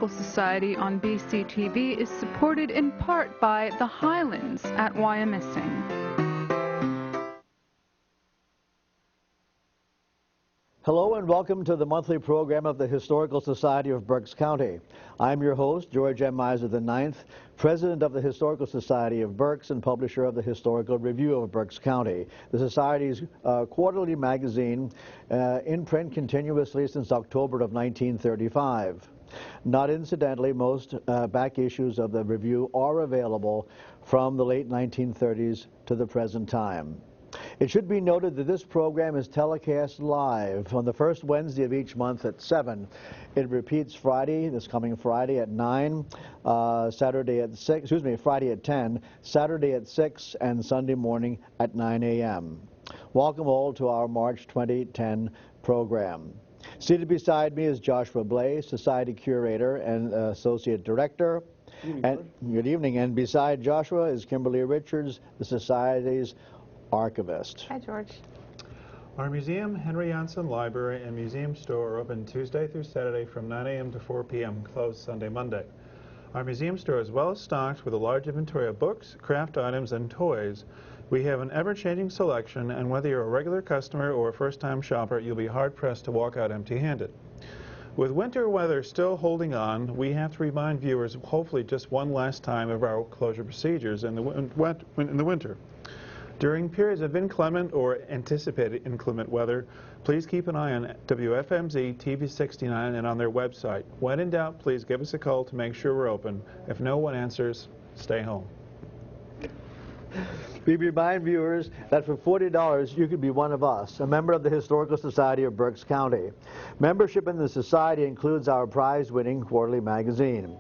Historical Society on BCTV is supported in part by the Highlands at Wyomissing. Hello and welcome to the monthly program of the Historical Society of Berks County. I'm your host, George M. Miser IX, President of the Historical Society of Berks and publisher of the Historical Review of Berks County, the Society's quarterly magazine in print continuously since October of 1935. Not incidentally, most back issues of the review are available from the late 1930s to the present time. It should be noted that this program is telecast live on the first Wednesday of each month at 7. It repeats Friday, this coming Friday at 9, Saturday at 6, Friday at 10, Saturday at 6, and Sunday morning at 9 a.m. Welcome all to our March 2010 program. Seated beside me is Joshua Blaze, Society Curator and Associate Director. Good evening. And beside Joshua is Kimberly Richards, the Society's Archivist. Hi, George. Our museum, Henry Janssen Library, and museum store are open Tuesday through Saturday from 9 a.m. to 4 p.m., closed Sunday, Monday. Our museum store is well stocked with a large inventory of books, craft items, and toys. We have an ever-changing selection, and whether you're a regular customer or a first-time shopper, you'll be hard-pressed to walk out empty-handed. With winter weather still holding on, we have to remind viewers, hopefully just one last time, of our closure procedures in the winter. During periods of inclement or anticipated inclement weather, please keep an eye on WFMZ TV 69 and on their website. When in doubt, please give us a call to make sure we're open. If no one answers, stay home. We remind viewers that for $40 you could be one of us, a member of the Historical Society of Berks County. Membership in the Society includes our prize-winning quarterly magazine.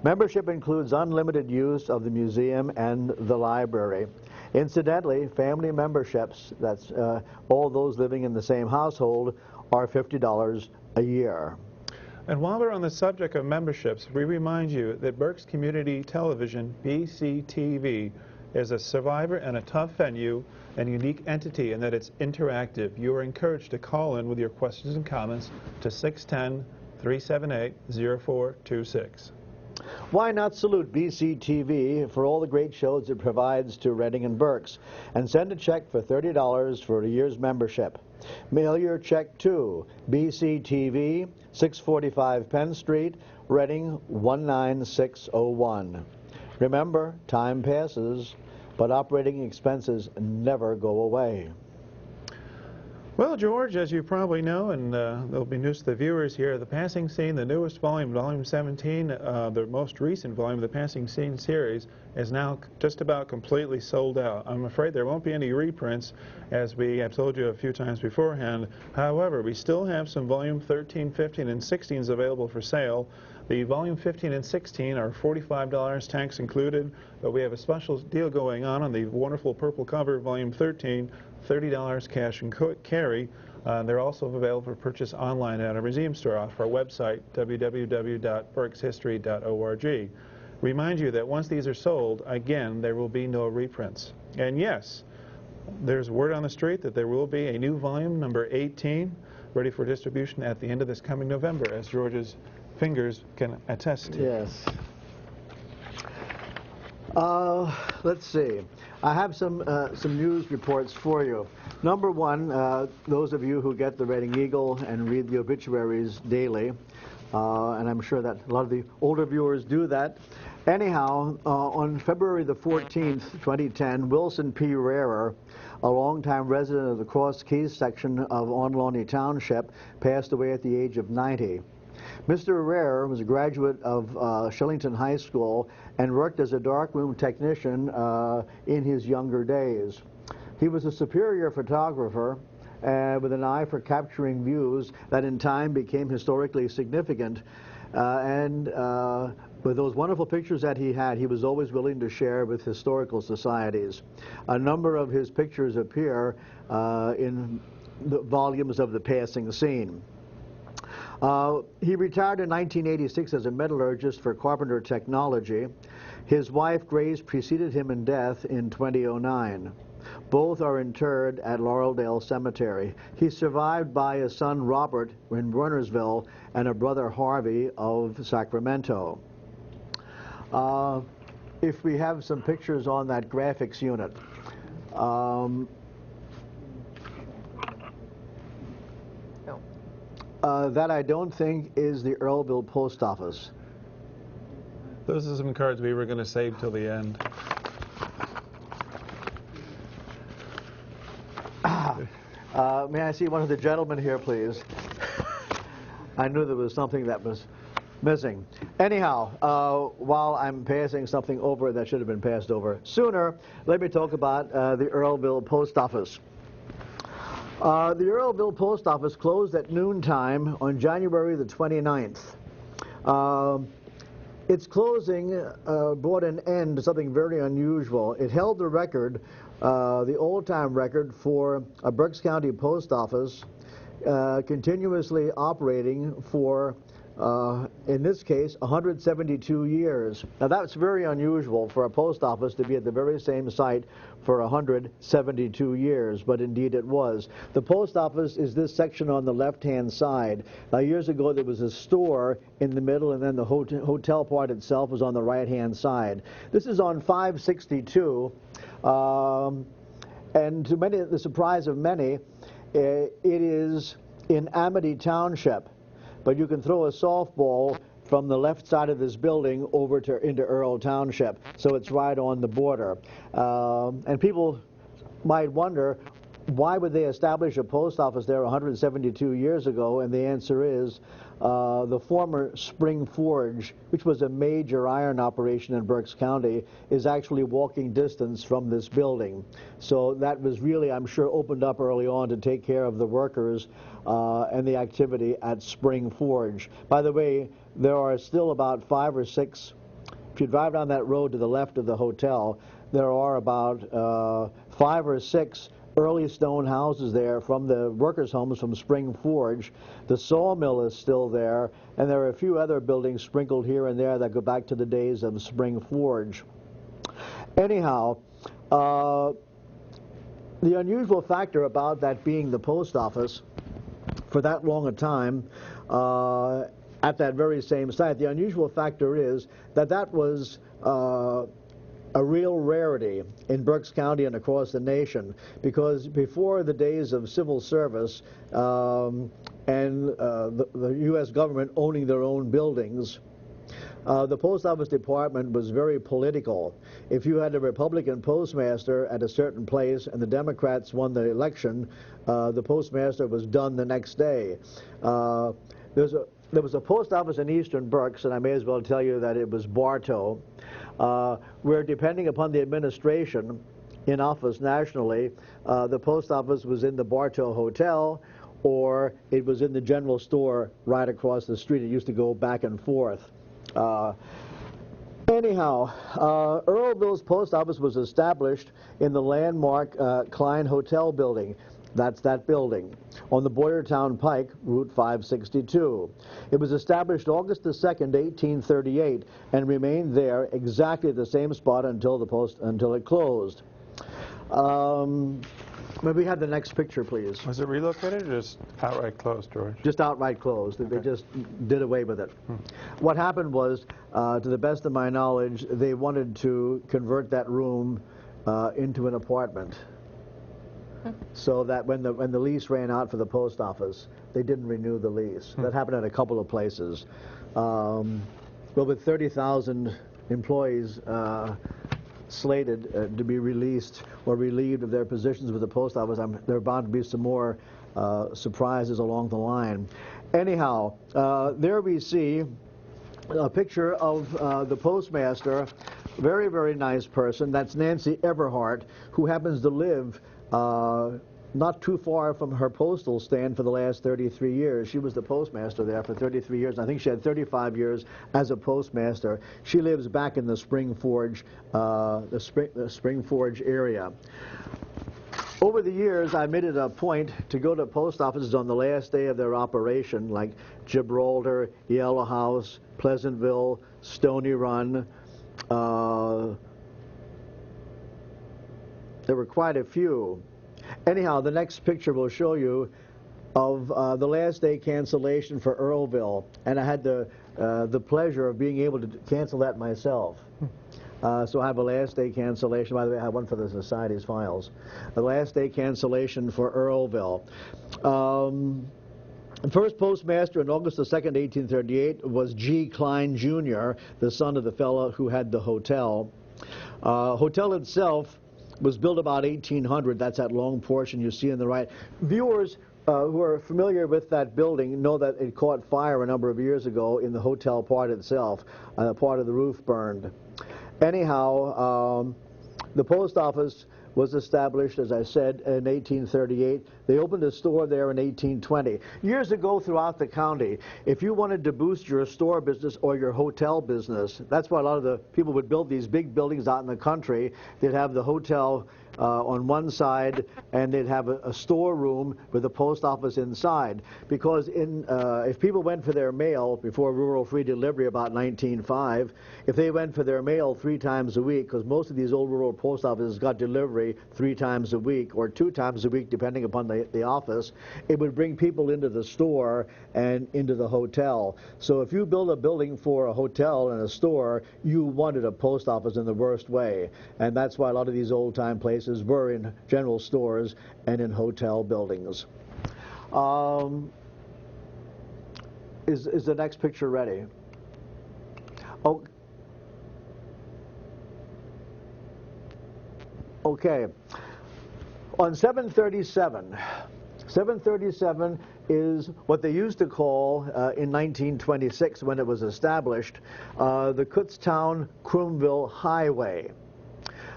Membership includes unlimited use of the museum and the library. Incidentally, family memberships, that's all those living in the same household, are $50 a year. And while we're on the subject of memberships, we remind you that Berks Community Television, BCTV, is a survivor and a tough venue and unique entity in that it's interactive. You are encouraged to call in with your questions and comments to 610-378-0426. Why not salute BCTV for all the great shows it provides to Reading and Berks, and send a check for $30 for a year's membership. Mail your check to BCTV, 645 Penn Street, Reading 19601. Remember, time passes, but operating expenses never go away. Well, George, as you probably know, and there'll be news to the viewers here, The Passing Scene, the newest volume, Volume 17, the most recent volume of the Passing Scene series, is now just about completely sold out. I'm afraid there won't be any reprints, as we have told you a few times beforehand. However, we still have some Volume 13, 15, and 16s available for sale. The Volume 15 and 16 are $45, tax included, but we have a special deal going on the wonderful purple cover Volume 13, $30 cash and carry. They're also available for purchase online at our museum store off our website, www.berkshistory.org. Remind you that once these are sold, again, there will be no reprints. And yes, there's word on the street that there will be a new volume, number 18, ready for distribution at the end of this coming November, as George's fingers can attest to. Yes. Let's see. I have some news reports for you. Number one, those of you who get the Reading Eagle and read the obituaries daily, and I'm sure that a lot of the older viewers do that. Anyhow, on February the 14th, 2010, Wilson P. Rarer, a longtime resident of the Cross Keys section of Onlawney Township, passed away at the age of 90. Mr. Rarer was a graduate of Shillington High School and worked as a darkroom technician in his younger days. He was a superior photographer with an eye for capturing views that in time became historically significant. With those wonderful pictures that he had, he was always willing to share with historical societies. A number of his pictures appear in the volumes of The Passing Scene. He retired in 1986 as a metallurgist for Carpenter Technology. His wife, Grace, preceded him in death in 2009. Both are interred at Laureldale Cemetery. He's survived by a son, Robert, in Wernersville, and a brother, Harvey, of Sacramento. If we have some pictures on that graphics unit. That I don't think is the Earlville Post Office. Those are some cards we were going to save till the end. May I see one of the gentlemen here, please? I knew there was something that was missing. Anyhow, while I'm passing something over that should have been passed over sooner, let me talk about the Earlville Post Office. The Earlville Post Office closed at noontime on January the 29th. Its closing brought an end to something very unusual. It held the record, the old-time record for a Berks County post office continuously operating for, in this case, 172 years. Now that's very unusual for a post office to be at the very same site for 172 years, but indeed it was. The post office is this section on the left-hand side. Now years ago there was a store in the middle, and then the hotel part itself was on the right-hand side. This is on 562, and to many, the surprise of many, it is in Amity Township, but you can throw a softball from the left side of this building over into Earl Township, so it's right on the border. And people might wonder, why would they establish a post office there 172 years ago? And the answer is the former Spring Forge, which was a major iron operation in Berks County, is actually walking distance from this building. So that was really, I'm sure, opened up early on to take care of the workers and the activity at Spring Forge. By the way, there are still about 5 or 6, if you drive down that road to the left of the hotel, there are about 5 or 6 early stone houses there from the workers' homes from Spring Forge. The sawmill is still there, and there are a few other buildings sprinkled here and there that go back to the days of Spring Forge. Anyhow, the unusual factor about that being the post office for that long a time at that very same site, the unusual factor is that that was a real rarity in Berks County and across the nation, because before the days of civil service and the U.S. government owning their own buildings, the post office department was very political. If you had a Republican postmaster at a certain place and the Democrats won the election, the postmaster was done the next day. There was a post office in Eastern Berks, and I may as well tell you that it was Bartow, where, depending upon the administration in office nationally, the post office was in the Bartow Hotel, or it was in the general store right across the street. It used to go back and forth. Anyhow, Earlville's post office was established in the landmark Klein Hotel building. That's that building on the Boyertown Pike, Route 562. It was established August the 2nd, 1838, and remained there exactly the same spot until it closed. May we have the next picture, please? Was it relocated or just outright closed, George? Just outright closed. They just did away with it. What happened was, to the best of my knowledge, they wanted to convert that room into an apartment, so that when the lease ran out for the post office, they didn't renew the lease. That happened at a couple of places. Well, with 30,000 employees slated to be released or relieved of their positions with the post office, there are bound to be some more surprises along the line. Anyhow, there we see a picture of the postmaster, very, very nice person. That's Nancy Everhart, who happens to live not too far from her postal stand for the last 33 years. She was the postmaster there for 33 years. I think she had 35 years as a postmaster. She lives back in the Spring Forge, the Spring Forge area. Over the years, I made it a point to go to post offices on the last day of their operation, like Gibraltar, Yellow House, Pleasantville, Stony Run, There were quite a few. Anyhow, the next picture will show you of the last day cancellation for Earlville, and I had the pleasure of being able to cancel that myself. So I have a last day cancellation. By the way, I have one for the Society's files. The last day cancellation for Earlville. The first postmaster on August the 2nd, 1838 was G. Klein Jr., the son of the fellow who had the hotel. Hotel itself was built about 1800. That's that long portion you see on the right. Viewers who are familiar with that building know that it caught fire a number of years ago in the hotel part itself. Part of the roof burned. Anyhow, the post office was established, as I said, in 1838. They opened a store there in 1820. Years ago throughout the county, if you wanted to boost your store business or your hotel business, that's why a lot of the people would build these big buildings out in the country. They'd have the hotel on one side, and they'd have a storeroom with a post office inside. Because if people went for their mail before rural free delivery about 1905, if they went for their mail 3 times a week, because most of these old rural post offices got delivery 3 times a week or 2 times a week, depending upon the office, it would bring people into the store and into the hotel. So if you build a building for a hotel and a store, you wanted a post office in the worst way. And that's why a lot of these old-time places were in general stores and in hotel buildings. Is the next picture ready? Oh, okay. On 737, 737 is what they used to call, in 1926 when it was established, the Kutztown-Krumville Highway.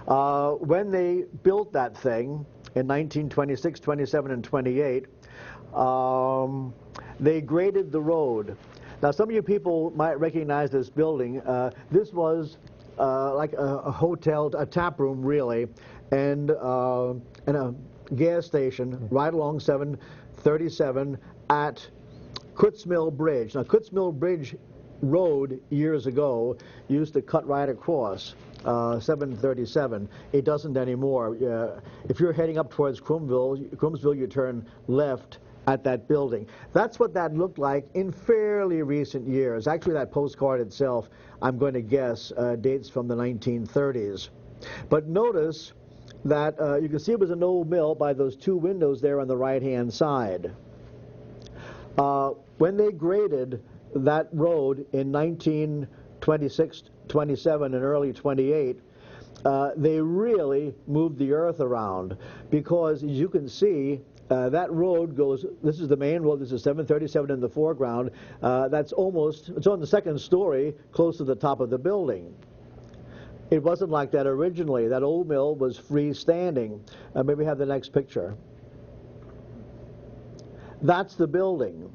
When they built that thing in 1926, 27, and 28, they graded the road. Now, some of you people might recognize this building. This was like a hotel, a tap room, really, and a gas station right along 737 at Kutzmill Bridge. Now, Kutzmill Bridge Road years ago used to cut right across 737. It doesn't anymore. If you're heading up towards Crumsville, you turn left at that building. That's what that looked like in fairly recent years. Actually, that postcard itself, I'm going to guess, dates from the 1930s. But notice that you can see it was an old mill by those 2 windows there on the right-hand side. When they graded that road in 1926, 27, and early 28, they really moved the earth around, because as you can see, that road goes, this is the main road, this is 737 in the foreground, it's on the 2nd story, close to the top of the building. It wasn't like that originally. That old mill was freestanding. Maybe have the next picture. That's the building.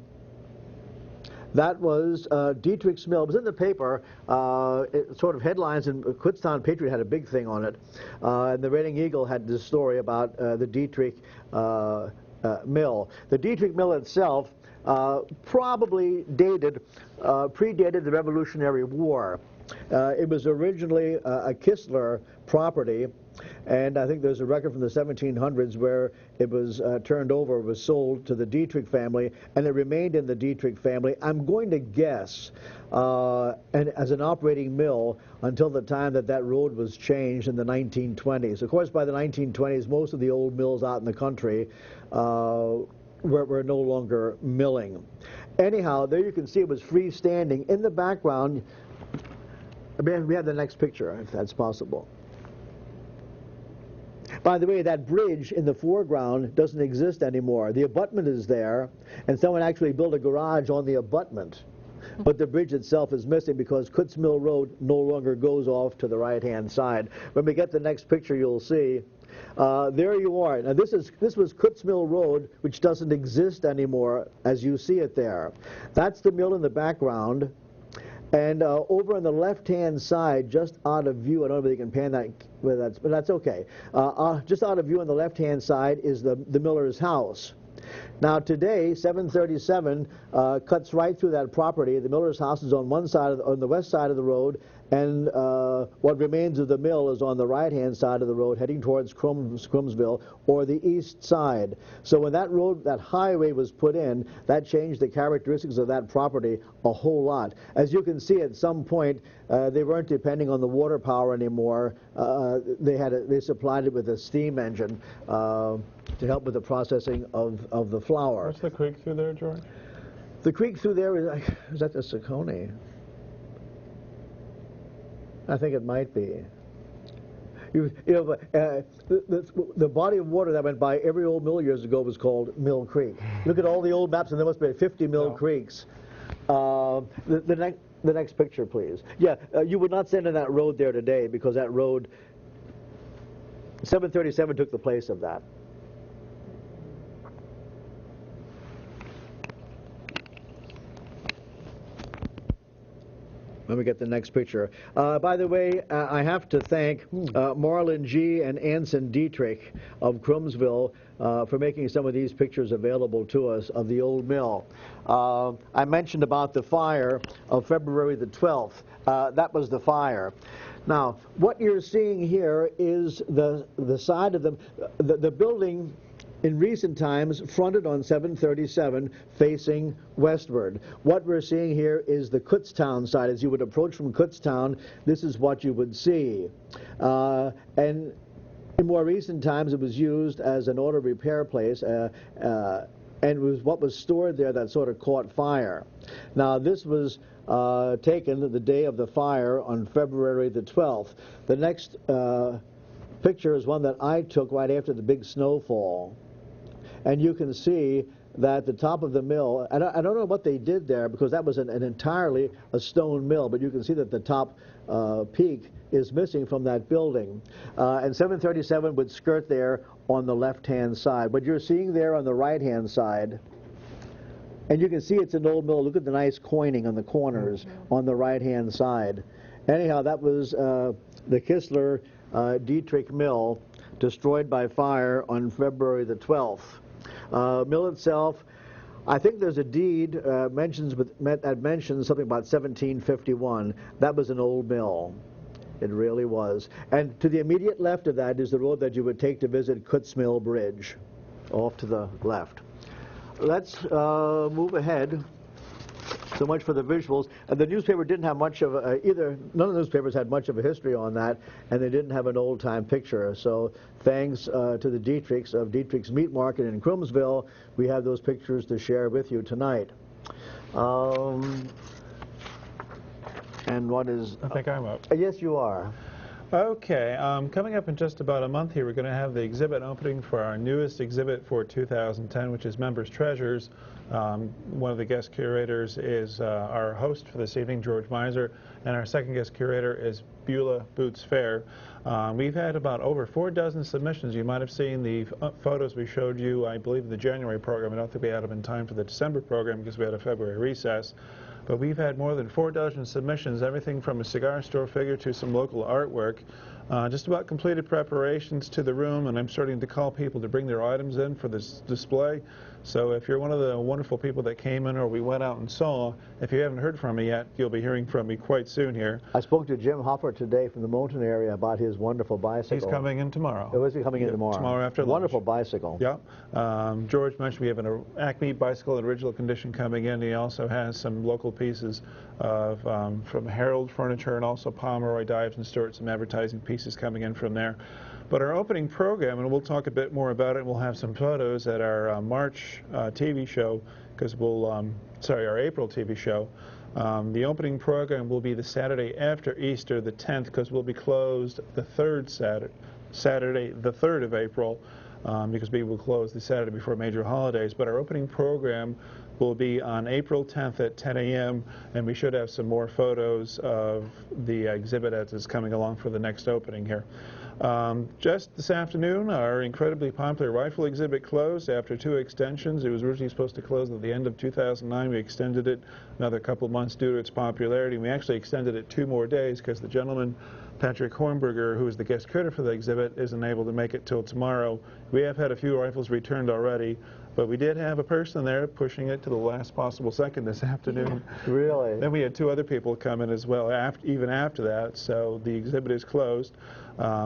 That was Dietrich's Mill. It was in the paper, sort of headlines, and Kutztown Patriot had a big thing on it. And the Reading Eagle had this story about the Dietrich Mill. The Dietrich Mill itself probably predated the Revolutionary War. It was originally a Kistler property, and I think there's a record from the 1700s where it was turned over, was sold to the Dietrich family, and it remained in the Dietrich family, I'm going to guess, and as an operating mill until the time that road was changed in the 1920s. Of course, by the 1920s, most of the old mills out in the country were no longer milling. Anyhow, there you can see it was freestanding. In the background, we have the next picture, if that's possible. By the way, that bridge in the foreground doesn't exist anymore. The abutment is there, and someone actually built a garage on the abutment. But the bridge itself is missing because Kutzmill Road no longer goes off to the right-hand side. When we get the next picture, you'll see. There you are. Now, this was Kutzmill Road, which doesn't exist anymore as you see it there. That's the mill in the background. And over on the left-hand side, just out of view, I don't know if you can pan that, but that's okay. Just out of view on the left-hand side is the miller's house. Now today, 737 cuts right through that property. The miller's house is on one side, on the west side of the road, and what remains of the mill is on the right-hand side of the road, heading towards Crumsville, or the east side. So when that road, that highway was put in, that changed the characteristics of that property a whole lot. As you can see, at some point, they weren't depending on the water power anymore. They supplied it with a steam engine to help with the processing of the flour. What's the creek through there, George? The creek through there is that the Saconee? I think it might be. The body of water that went by every old mill years ago was called Mill Creek. Look at all the old maps, and there must be 50 mill creeks. The next picture, please. Yeah, you would not stand on that road there today, because that road, 737 took the place of that. Let me get the next picture. By the way, I have to thank Marlon G. and Anson Dietrich of Crumsville for making some of these pictures available to us of the old mill. I mentioned about the fire of February the 12th. That was the fire. Now, what you're seeing here is the side of the building in recent times fronted on 737 facing westward. What we're seeing here is the Kutztown side. As you would approach from Kutztown, this is what you would see. And in more recent times, it was used as an auto repair place, and it was what was stored there that sort of caught fire. Now, this was taken the day of the fire on February the 12th. The next picture is one that I took right after the big snowfall. And you can see that the top of the mill, and I don't know what they did there, because that was an entirely a stone mill, but you can see that the top peak is missing from that building. And 737 would skirt there on the left-hand side. What you're seeing there on the right-hand side, and you can see it's an old mill. Look at the nice coining on the corners on the right-hand side. Anyhow, that was the Kistler Dietrich Mill, destroyed by fire on February the 12th. Mill itself, I think there's a deed that mentions something about 1751. That was an old mill. It really was. And to the immediate left of that is the road that you would take to visit Kutzmill Bridge, off to the left. Let's move ahead. So much for the visuals. The newspaper didn't have much of none of the newspapers had much of a history on that, and they didn't have an old-time picture. So thanks to the Dietrichs of Dietrich's Meat Market in Crumsville, we have those pictures to share with you tonight. And what is... I think I'm up. Yes, you are. Okay, coming up in just about a month here, we're going to have the exhibit opening for our newest exhibit for 2010, which is Members' Treasures. One of the guest curators is our host for this evening, George Miser, and our second guest curator is Beulah Boots Fair. We've had about over 4 dozen submissions. You might have seen the photos we showed you, I believe, in the January program. I don't think we had them in time for the December program because we had a February recess. But we've had more than 4 dozen submissions, everything from a cigar store figure to some local artwork. Just about completed preparations to the room, and I'm starting to call people to bring their items in for this display. So if you're one of the wonderful people that came in or we went out and saw, if you haven't heard from me yet, you'll be hearing from me quite soon here. I spoke to Jim Hopper today from the Moulton area about his wonderful bicycle. He's coming in tomorrow. Oh, is he coming in tomorrow? Tomorrow after lunch. Wonderful bicycle. Yeah. George mentioned we have an Acme bicycle in original condition coming in. He also has some local pieces of from Harold Furniture and also Pomeroy Dives and Stewart, some advertising pieces coming in from there. But our opening program, and we'll talk a bit more about it, we'll have some photos at our March TV show, because our April TV show. The opening program will be the Saturday after Easter, the 10th, because we'll be closed the third Saturday, the 3rd of April, because we will close the Saturday before major holidays. But our opening program will be on April 10th at 10 a.m., and we should have some more photos of the exhibit as it's coming along for the next opening here. Just this afternoon, our incredibly popular rifle exhibit closed after 2 extensions. It was originally supposed to close at the end of 2009. We extended it another couple of months due to its popularity. We actually extended it 2 more days because the gentleman, Patrick Hornberger, who is the guest curator for the exhibit, isn't able to make it till tomorrow. We have had a few rifles returned already. But we did have a person there pushing it to the last possible second this afternoon. Really? Then we had 2 other people come in as well, even after that, so the exhibit is closed.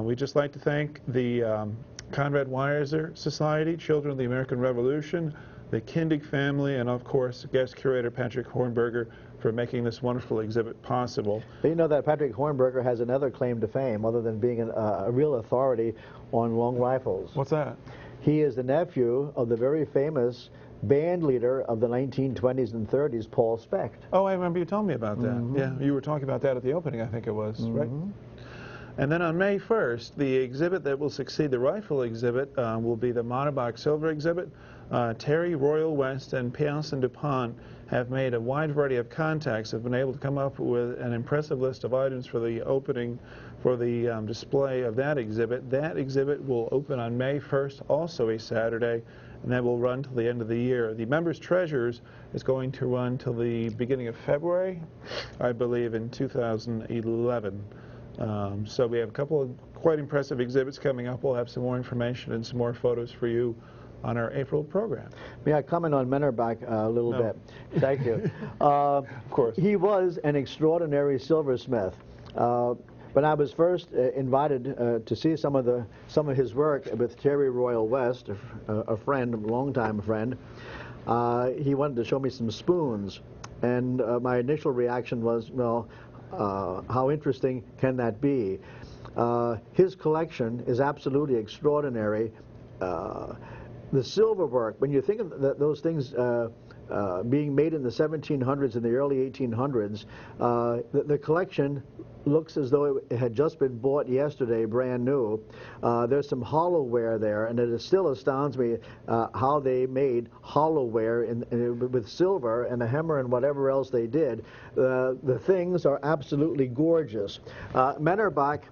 We'd just like to thank the Conrad Weiser Society, Children of the American Revolution, the Kindig family, and of course guest curator Patrick Hornberger for making this wonderful exhibit possible. You know that Patrick Hornberger has another claim to fame other than being a real authority on long rifles. What's that? He is the nephew of the very famous band leader of the 1920s and 30s, Paul Specht. Oh, I remember you telling me about that. Yeah, you were talking about that at the opening, I think it was, right? And then on May 1st, the exhibit that will succeed the rifle exhibit will be the Monobach Silver exhibit. Terry, Royal West, and Piasson DuPont have made a wide variety of contacts, have been able to come up with an impressive list of items for the opening, for the display of that exhibit. That exhibit will open on May 1st, also a Saturday, and that will run till the end of the year. The Members' Treasures is going to run till the beginning of February, I believe, in 2011. So we have a couple of quite impressive exhibits coming up. We'll have some more information and some more photos for you on our April program. May I comment on Mennerbach a little bit? Thank you. Of course. He was an extraordinary silversmith. When I was first invited to see some of his work with Terry Royal West, a friend, a longtime friend, he wanted to show me some spoons, and my initial reaction was, well, how interesting can that be? His collection is absolutely extraordinary. The silver work, when you think of those things being made in the 1700s and the early 1800s, the collection looks as though it had just been bought yesterday, brand new. There's some hollowware there, and it still astounds me how they made hollowware with silver and a hammer and whatever else they did. The things are absolutely gorgeous. Mennerbach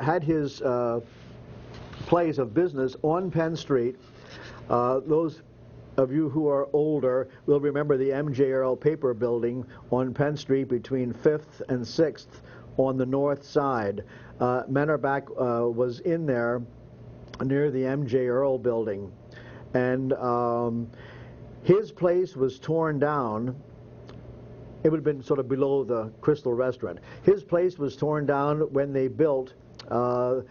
had his place of business on Penn Street. Those of you who are older will remember the M.J. Earl Paper Building on Penn Street between 5th and 6th on the north side. Mennerbach was in there near the M.J. Earl Building, and his place was torn down. It would have been sort of below the Crystal Restaurant. His place was torn down when they built the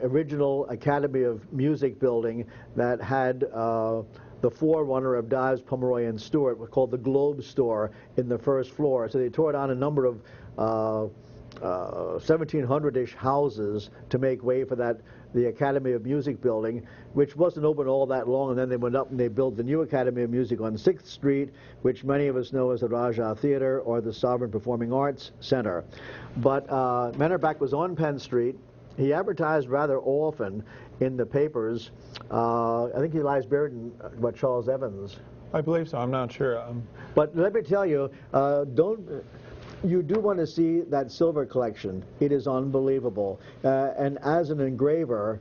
original Academy of Music building that had the forerunner of Dives, Pomeroy, and Stewart, was called the Globe Store, in the first floor. So they tore down a number of 1700-ish houses to make way for the Academy of Music building, which wasn't open all that long, and then they went up and they built the new Academy of Music on 6th Street, which many of us know as the Raja Theater or the Sovereign Performing Arts Center. But Mennerbach was on Penn Street. He advertised rather often in the papers. I think he lies buried in Charles Evans. I believe so. I'm not sure. But let me tell you, you do want to see that silver collection. It is unbelievable. And as an engraver,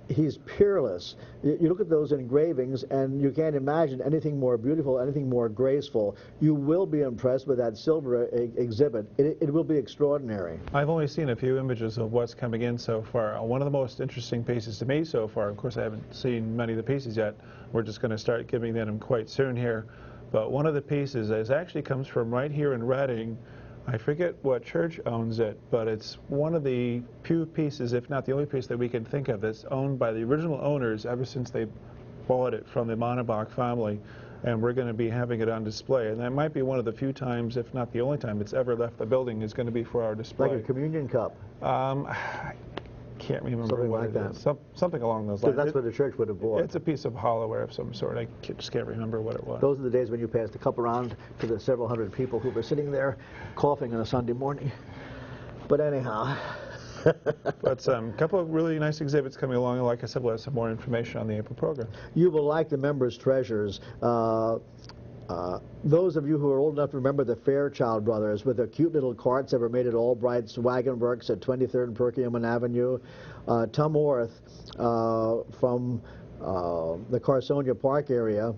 he's peerless. You look at those engravings and you can't imagine anything more beautiful, anything more graceful. You will be impressed with that silver exhibit. It will be extraordinary. I've only seen a few images of what's coming in so far. One of the most interesting pieces to me so far, of course I haven't seen many of the pieces yet. We're just going to start giving them quite soon here. But one of the pieces actually comes from right here in Reading. I forget what church owns it, but it's one of the few pieces, if not the only piece that we can think of, that's owned by the original owners ever since they bought it from the Monobach family, and we're going to be having it on display. And that might be one of the few times, if not the only time, it's ever left the building is going to be for our display. Like a communion cup. I can't remember something what like it that. is. Something along those lines. That's what the church would have bought. It's a piece of hollowware of some sort. I just can't remember what it was. Those are the days when you passed the cup around to the several hundred people who were sitting there coughing on a Sunday morning. But anyhow. But a couple of really nice exhibits coming along, and like I said, we'll have some more information on the April program. You will like the Members' Treasures. Those of you who are old enough to remember the Fairchild Brothers with their cute little carts that were made at Albright's Wagon Works at 23rd and Perkiomen Avenue. Tom Orth from the Carsonia Park area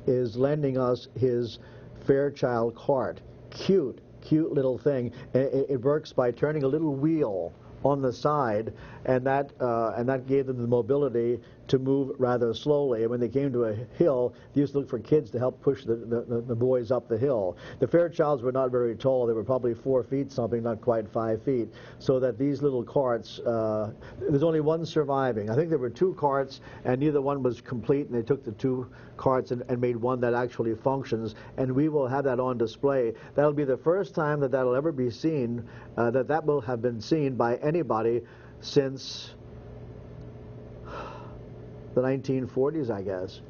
is lending us his Fairchild cart. Cute little thing. It works by turning a little wheel on the side, and that gave them the mobility to move rather slowly. And when they came to a hill, they used to look for kids to help push the boys up the hill. The Fairchilds were not very tall. They were probably 4 feet something, not quite 5 feet. So that these little carts, there's only one surviving. I think there were 2 carts, and neither one was complete, and they took the 2 carts and made one that actually functions, and we will have that on display. That'll be the first time that that'll ever be seen, that will have been seen by anybody since the 1940s, I guess.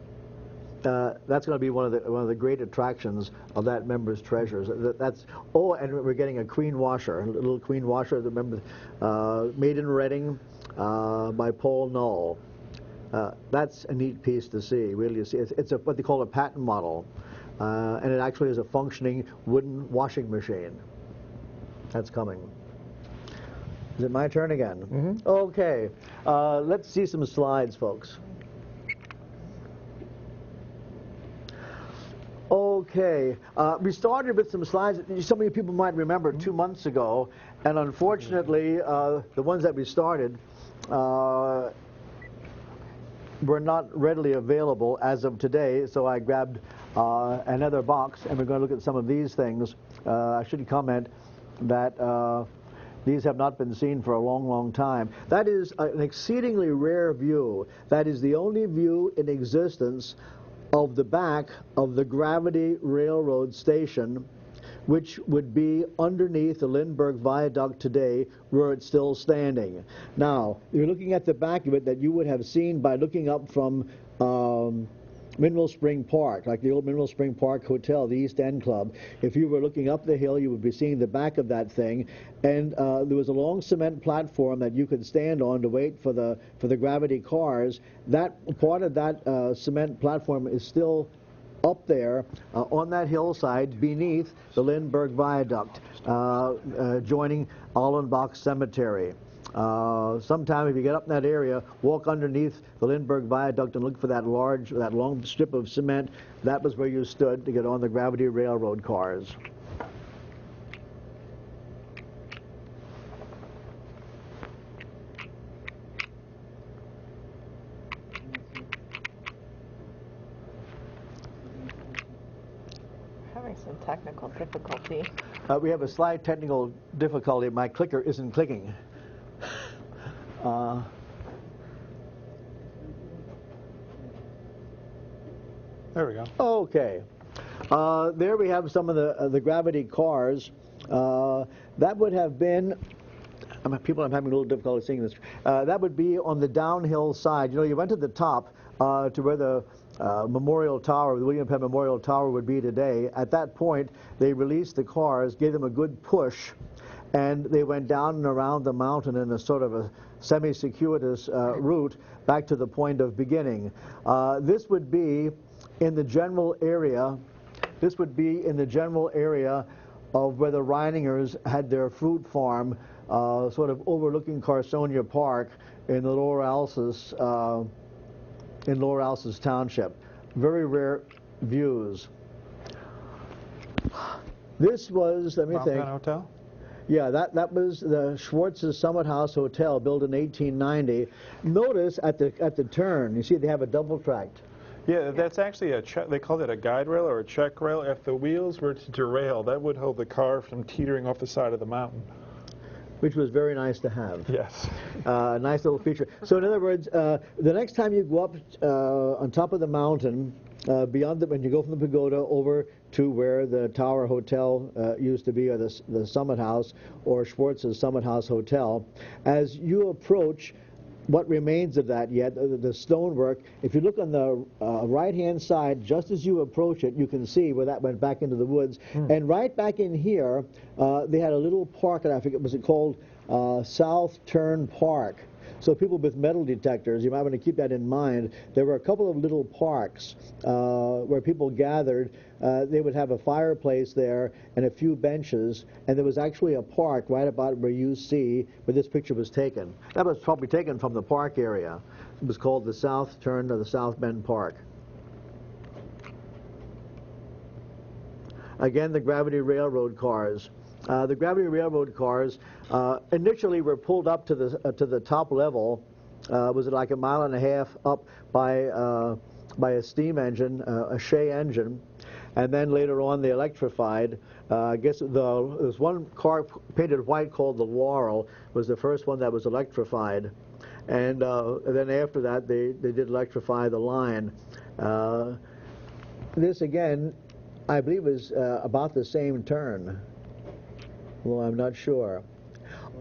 That's going to be one of the great attractions of that members' treasures. Oh, and we're getting a queen washer, a little queen washer. Remember, made in Reading by Paul Null. That's a neat piece to see. Really, it's what they call a patent model, and it actually is a functioning wooden washing machine. That's coming. Is it my turn again? Mm-hmm. Okay. Let's see some slides, folks. Okay, we started with some slides that some of you people might remember 2 months ago, and unfortunately, the ones that we started were not readily available as of today, so I grabbed another box, and we're going to look at some of these things. I should comment that these have not been seen for a long, long time. That is an exceedingly rare view. That is the only view in existence of the back of the Gravity Railroad station, which would be underneath the Lindbergh Viaduct today, where it's still standing. Now, you're looking at the back of it that you would have seen by looking up from Mineral Spring Park, like the old Mineral Spring Park Hotel, the East End Club. If you were looking up the hill, you would be seeing the back of that thing, and there was a long cement platform that you could stand on to wait for the gravity cars. That part of that cement platform is still up there on that hillside beneath the Lindbergh Viaduct, joining Allenbach Cemetery. Sometime if you get up in that area, walk underneath the Lindbergh Viaduct and look for that long strip of cement. That was where you stood to get on the Gravity Railroad cars. Having some technical difficulty. We have a slight technical difficulty. My clicker isn't clicking. There we go. Okay. There we have some of the gravity cars. That would have been, people are having a little difficulty seeing this. That would be on the downhill side. You know, you went to the top to where the Memorial Tower, the William Penn Memorial Tower would be today. At that point, they released the cars, gave them a good push, and they went down and around the mountain in a sort of a semi-circuitous route back to the point of beginning. This would be in the general area. This would be in the general area of where the Reiningers had their fruit farm, sort of overlooking Carsonia Park in the Lower Alsace, Township. Very rare views. This was, let me think. Hotel? Yeah, that was the Schwartz's Summit House Hotel, built in 1890. Notice at the turn, you see they have a double tracked. Yeah, that's actually they called it a guide rail or a check rail. If the wheels were to derail, that would hold the car from teetering off the side of the mountain. Which was very nice to have. Yes. Nice little feature. So in other words, the next time you go up on top of the mountain, beyond when you go from the pagoda over to where the Tower Hotel used to be, or the Summit House, or Schwartz's Summit House Hotel, as you approach what remains of that yet, the stonework, if you look on the right-hand side, just as you approach it, you can see where that went back into the woods. And right back in here, they had a little park, and I forget, was it called South Turn Park? So people with metal detectors, you might want to keep that in mind. There were a couple of little parks where people gathered. They would have a fireplace there and a few benches, and there was actually a park right about where you see where this picture was taken. That was probably taken from the park area. It was called the South Turn or the South Bend Park. Again, the Gravity Railroad cars. The Gravity Railroad cars initially were pulled up to the top level was like a mile and a half up by a steam engine, a Shea engine, and then later on they electrified. I guess there was one car painted white called the Laurel, was the first one that was electrified. And then after that, they did electrify the line. This, again, I believe is about the same turn, well, I'm not sure.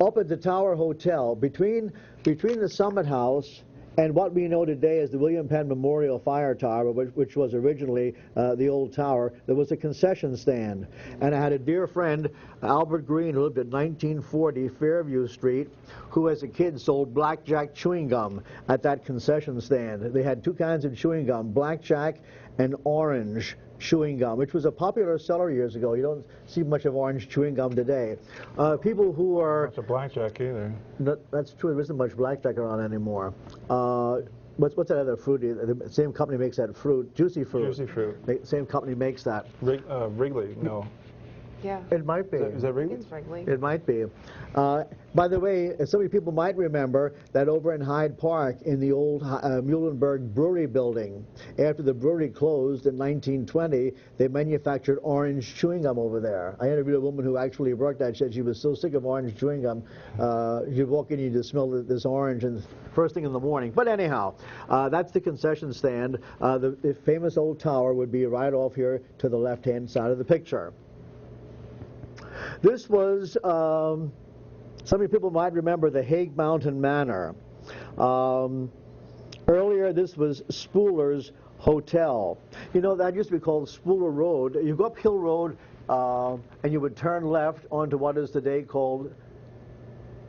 Up at the Tower Hotel, between the Summit House and what we know today as the William Penn Memorial Fire Tower, which was originally the old tower, there was a concession stand. And I had a dear friend, Albert Green, who lived at 1940 Fairview Street, who as a kid sold blackjack chewing gum at that concession stand. They had two kinds of chewing gum, blackjack and orange chewing gum, which was a popular seller years ago. You don't see much of orange chewing gum today. People who are... Not much of blackjack either. That's true. There isn't much blackjack around anymore. What's that other fruit? The same company makes that fruit. Juicy Fruit. Juicy Fruit. Same company makes that. Wrigley, no. Yeah. It might be. Is that Wrigley? It's Wrigley. It might be. By the way, so many people might remember that over in Hyde Park in the old Muhlenberg Brewery building, after the brewery closed in 1920, they manufactured orange chewing gum over there. I interviewed a woman who actually worked that. She said she was so sick of orange chewing gum, you'd walk in, you just smell this orange and first thing in the morning. But anyhow, that's the concession stand. The famous old tower would be right off here to the left-hand side of the picture. This was, some people might remember the Hague Mountain Manor. Earlier, this was Spooler's Hotel. You know, that used to be called Spooler Road. You go up Hill Road, and you would turn left onto what is today called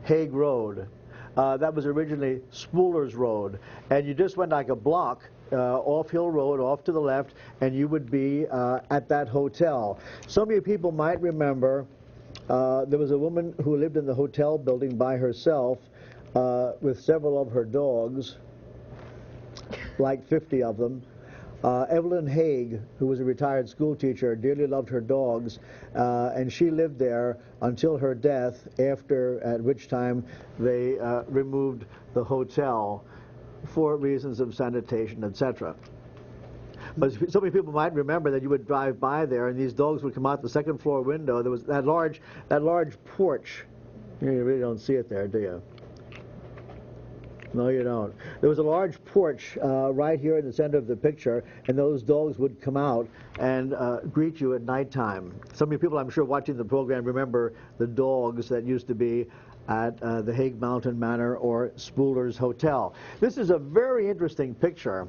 Hague Road. That was originally Spooler's Road. And you just went like a block off Hill Road, off to the left, and you would be at that hotel. Some of you people might remember there was a woman who lived in the hotel building by herself with several of her dogs, like 50 of them. Evelyn Haig, who was a retired school teacher, dearly loved her dogs, and she lived there until her death, at which time they removed the hotel for reasons of sanitation, etc. But so many people might remember that you would drive by there, and these dogs would come out the second floor window. There was that large porch. You really don't see it there, do you? No, you don't. There was a large porch right here in the center of the picture, and those dogs would come out and greet you at nighttime. Some of you people, I'm sure, watching the program remember the dogs that used to be at the Hague Mountain Manor or Spooler's Hotel. This is a very interesting picture.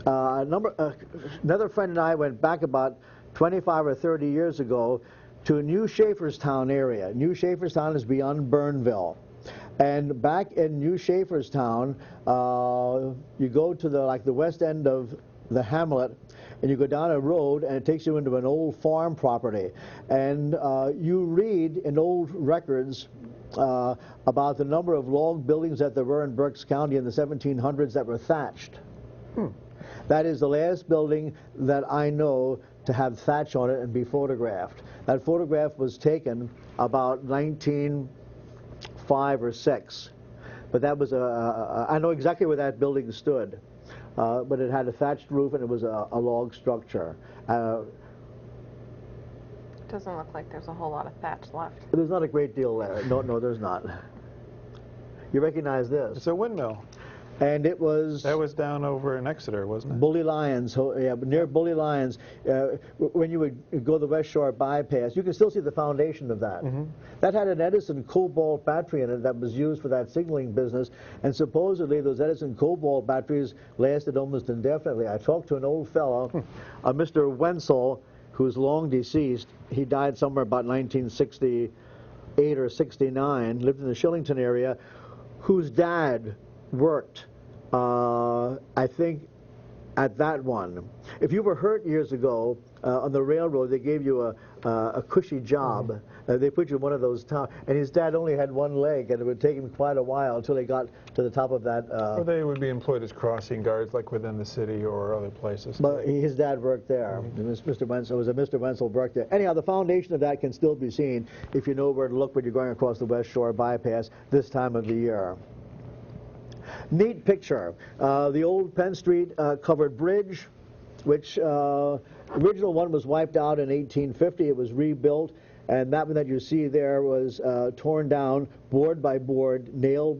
Another friend and I went back about 25 or 30 years ago to New Schaefferstown area. New Schaefferstown is beyond Burnville. And back in New Schaefferstown, you go to the west end of the hamlet, and you go down a road, and it takes you into an old farm property. And you read in old records about the number of log buildings that there were in Berks County in the 1700s that were thatched. That is the last building that I know to have thatch on it and be photographed. That photograph was taken about 1905 or 6. But that was I know exactly where that building stood. But it had a thatched roof and it was a log structure. It doesn't look like there's a whole lot of thatch left. There's not a great deal there. No, there's not. You recognize this? It's a windmill. And it was... That was down over in Exeter, wasn't it? Bully Lions, yeah, near Bully Lions. When you would go the West Shore bypass, you can still see the foundation of that. That had an Edison cobalt battery in it that was used for that signaling business, and supposedly those Edison cobalt batteries lasted almost indefinitely. I talked to an old fellow, Mr. Wenzel, who's long deceased. He died somewhere about 1968 or 69, lived in the Shillington area, whose dad worked, I think, at that one. If you were hurt years ago on the railroad, they gave you a cushy job. They put you in one of those towers, and his dad only had one leg, and it would take him quite a while until he got to the top of that. Or they would be employed as crossing guards, like within the city or other places. But his dad worked there. Mr. Wenzel was a Mr. Wenzel worked there. Anyhow, the foundation of that can still be seen if you know where to look when you're going across the West Shore bypass this time of the year. Neat picture. The old Penn Street covered bridge, which original one was wiped out in 1850. It was rebuilt, and that one that you see there was torn down, board by board, nail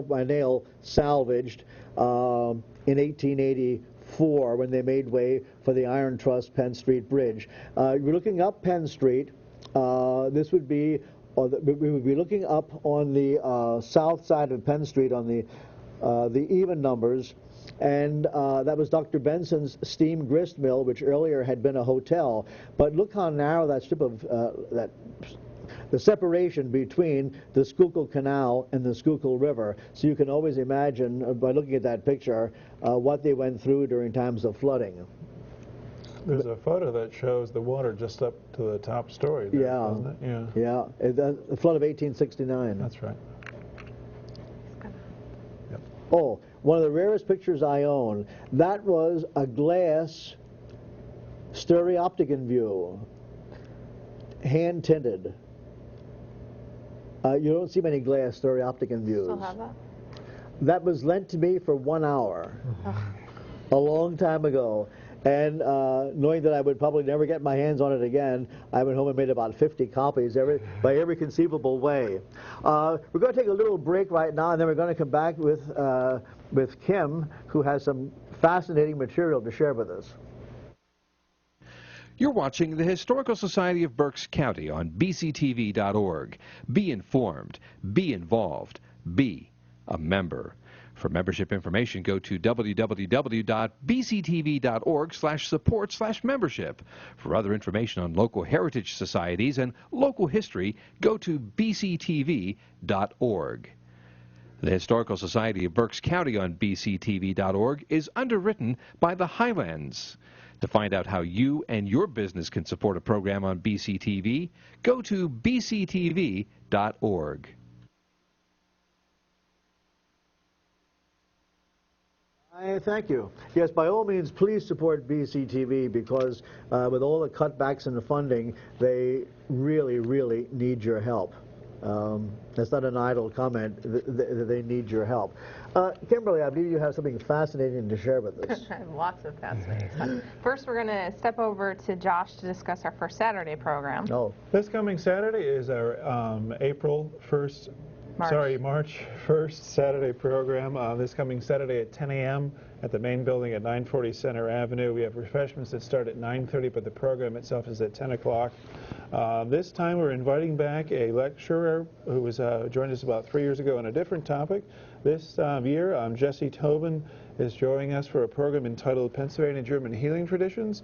by nail, salvaged in 1884 when they made way for the Iron Truss Penn Street Bridge. You're looking up Penn Street. This would be, we would be looking up on the south side of Penn Street on the even numbers, and that was Dr. Benson's steam grist mill, which earlier had been a hotel. But look how narrow that strip of the separation between the Schuylkill Canal and the Schuylkill River. So you can always imagine, by looking at that picture, what they went through during times of flooding. There's a photo that shows the water just up to the top story there, doesn't it? Yeah. Yeah. The flood of 1869. That's right. Yep. Oh, one of the rarest pictures I own. That was a glass stereopticon view, hand tinted. You don't see many glass stereopticon views. Still have that? That was lent to me for 1 hour, a long time ago. And knowing that I would probably never get my hands on it again, I went home and made about 50 copies by every conceivable way. We're going to take a little break right now, and then we're going to come back with Kim, who has some fascinating material to share with us. You're watching the Historical Society of Berks County on hsbctv.org. Be informed, be involved, be a member. For membership information, go to www.bctv.org/support/membership. For other information on local heritage societies and local history, go to bctv.org. The Historical Society of Berks County on bctv.org is underwritten by the Highlands. To find out how you and your business can support a program on BCTV, go to bctv.org. Thank you. Yes, by all means, please support BCTV because with all the cutbacks in the funding, they really, really need your help. That's not an idle comment. They need your help. Kimberly, I believe you have something fascinating to share with us. I have lots of fascinating stuff. First, we're going to step over to Josh to discuss our first Saturday program. Oh. This coming Saturday is our March 1st Saturday program. This coming Saturday at 10 a.m. at the main building at 940 Center Avenue. We have refreshments that start at 9:30, but the program itself is at 10 o'clock. This time we're inviting back a lecturer who was joined us about 3 years ago on a different topic. This year, Jesse Tobin is joining us for a program entitled Pennsylvania German Healing Traditions,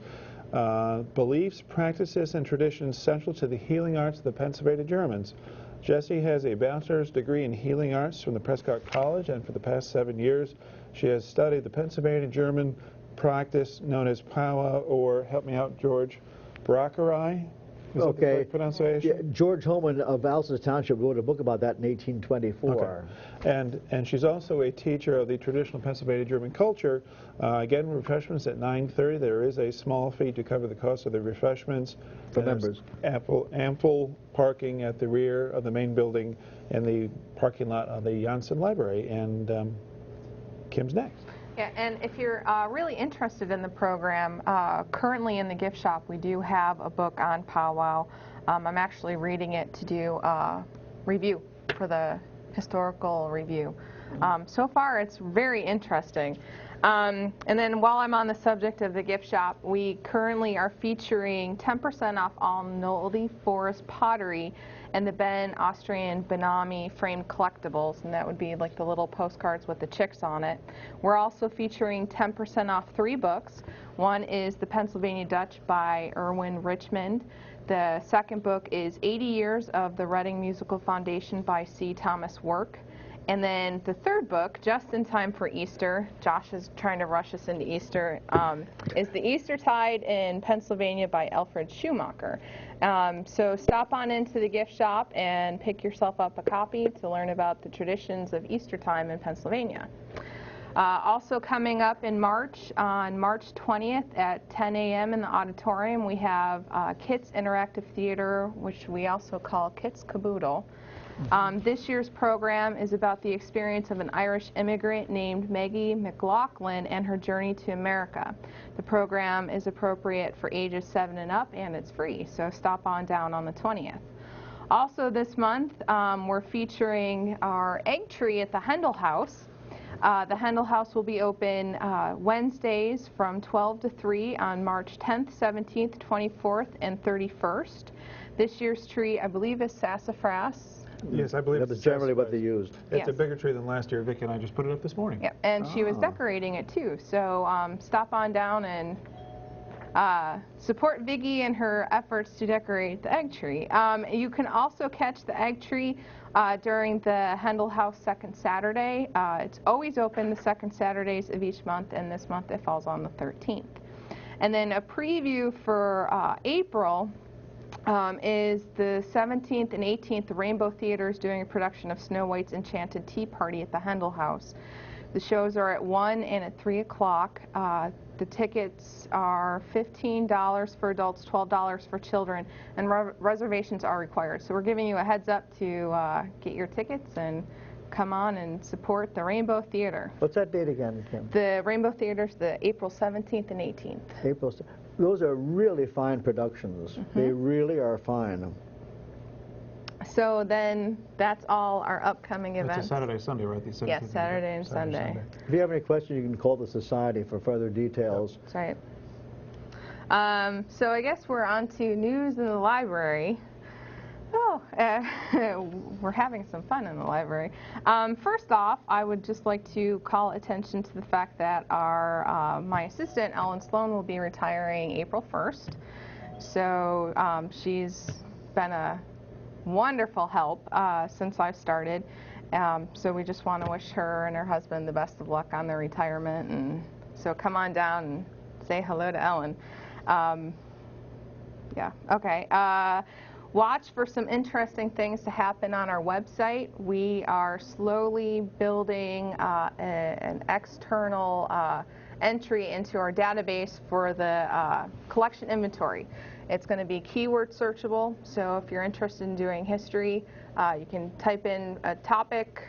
Beliefs, Practices, and Traditions Central to the Healing Arts of the Pennsylvania Germans. Jessie has a bachelor's degree in healing arts from the Prescott College, and for the past 7 years she has studied the Pennsylvania German practice known as powwow, or help me out, George, Brockerai. Is that the correct pronunciation? Yeah, George Holman of Alsace Township wrote a book about that in 1824. Okay. And she's also a teacher of the traditional Pennsylvania German culture. Again, refreshments at 9:30. There is a small fee to cover the cost of the refreshments. For members. Ample parking at the rear of the main building and the parking lot of the Janssen Library. And Kim's next. Yeah, and if you're really interested in the program, currently in the gift shop we do have a book on powwow. I'm actually reading it to do a review for the historical review. So far it's very interesting. And then while I'm on the subject of the gift shop, we currently are featuring 10% off all Nolde Forest pottery and the Ben Austrian Benami framed collectibles, and that would be like the little postcards with the chicks on it. We're also featuring 10% off 3 books. One is The Pennsylvania Dutch by Erwin Richmond. The second book is 80 Years of the Reading Musical Foundation by C. Thomas Work. And then the third book, just in time for Easter, Josh is trying to rush us into Easter, is The Eastertide in Pennsylvania by Alfred Schumacher. So stop on into the gift shop and pick yourself up a copy to learn about the traditions of Easter time in Pennsylvania. Also coming up in March, on March 20th at 10 a.m. in the auditorium, we have Kit's Interactive Theater, which we also call Kit's Caboodle. This year's program is about the experience of an Irish immigrant named Maggie McLaughlin and her journey to America. The program is appropriate for ages 7 and up, and it's free, so stop on down on the 20th. Also this month, we're featuring our egg tree at the Hendel House. The Hendel House will be open Wednesdays from 12 to 3 on March 10th, 17th, 24th, and 31st. This year's tree, I believe, is sassafras. Yes, I believe that was generally what they used. It's a bigger tree than last year. Vicki and I just put it up this morning. Yep, and she was decorating it too. So stop on down and support Vicki in her efforts to decorate the egg tree. You can also catch the egg tree during the Hendel House second Saturday. It's always open the second Saturdays of each month, and this month it falls on the 13th. And then a preview for April. Is the 17th and 18th, the Rainbow Theater is doing a production of Snow White's Enchanted Tea Party at the Hendel House. The shows are at 1 and at 3 o'clock. The tickets are $15 for adults, $12 for children, and reservations are required. So we're giving you a heads up to get your tickets and come on and support the Rainbow Theater. What's that date again, Kim? The Rainbow Theater is the April 17th and 18th. April. Those are really fine productions. Mm-hmm. They really are fine. So then that's all our upcoming events. It's a Saturday, Sunday, right? Yes, Saturday and Sunday. If you have any questions, you can call the Society for further details. That's right. So I guess we're on to news in the library. Oh, we're having some fun in the library. First off, I would just like to call attention to the fact that my assistant, Ellen Sloan, will be retiring April 1st. So she's been a wonderful help since I've started. So we just want to wish her and her husband the best of luck on their retirement. And so come on down and say hello to Ellen. Yeah, okay. Watch for some interesting things to happen on our website. We are slowly building an external entry into our database for the collection inventory. It's going to be keyword searchable, so if you're interested in doing history, you can type in a topic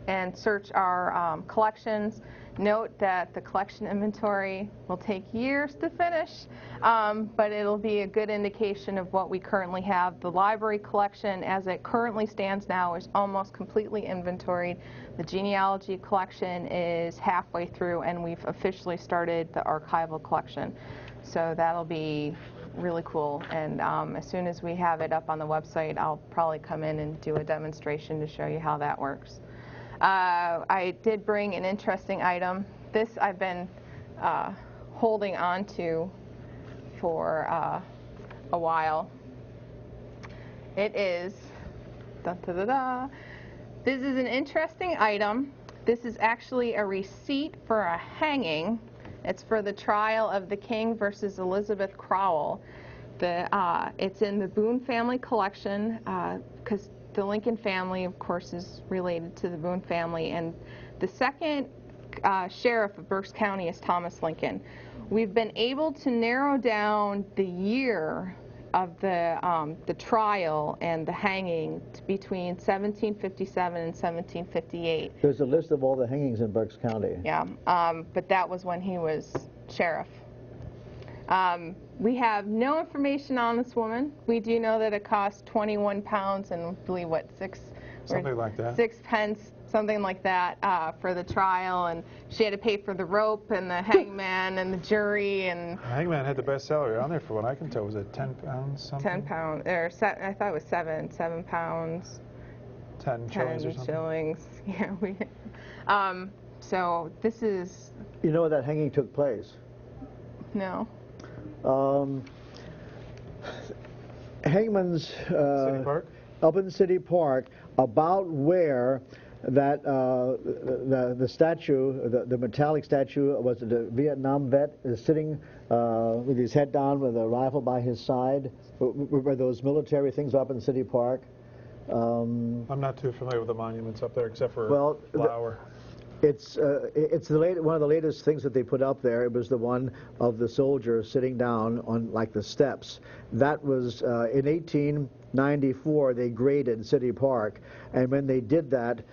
and search our collections. Note that the collection inventory will take years to finish, but it'll be a good indication of what we currently have. The library collection, as it currently stands now, is almost completely inventoried. The genealogy collection is halfway through, and we've officially started the archival collection. So that'll be really cool, and as soon as we have it up on the website, I'll probably come in and do a demonstration to show you how that works. I did bring an interesting item. This I've been holding on to for a while. It is, this is an interesting item. This is actually a receipt for a hanging. It's for the trial of the King versus Elizabeth Crowell. It's in the Boone family collection because the Lincoln family, of course, is related to the Boone family, and the second sheriff of Berks County is Thomas Lincoln. We've been able to narrow down the year of the trial and the hanging between 1757 and 1758. There's a list of all the hangings in Berks County. Yeah, but that was when he was sheriff. We have no information on this woman. We do know that it cost 21 pounds and I believe, what, something like that. 6 pence, something like that, for the trial. And she had to pay for the rope and the hangman and the jury. And the hangman had the best salary on there, for what I can tell. Was it 10 pounds something? 10 pounds, or I thought it was 7 pounds. 10 shillings or something? Shillings, yeah. So this is... You know where that hanging took place? No. Hangman's City Park? Up in City Park, about where that the statue, the metallic statue, was it a Vietnam vet, is sitting with his head down with a rifle by his side. Were those military things up in City Park? I'm not too familiar with the monuments up there except for Lauer. It's one of the latest things that they put up there. It was the one of the soldier sitting down on like the steps. That was in 1894. They graded City Park, and when they did that,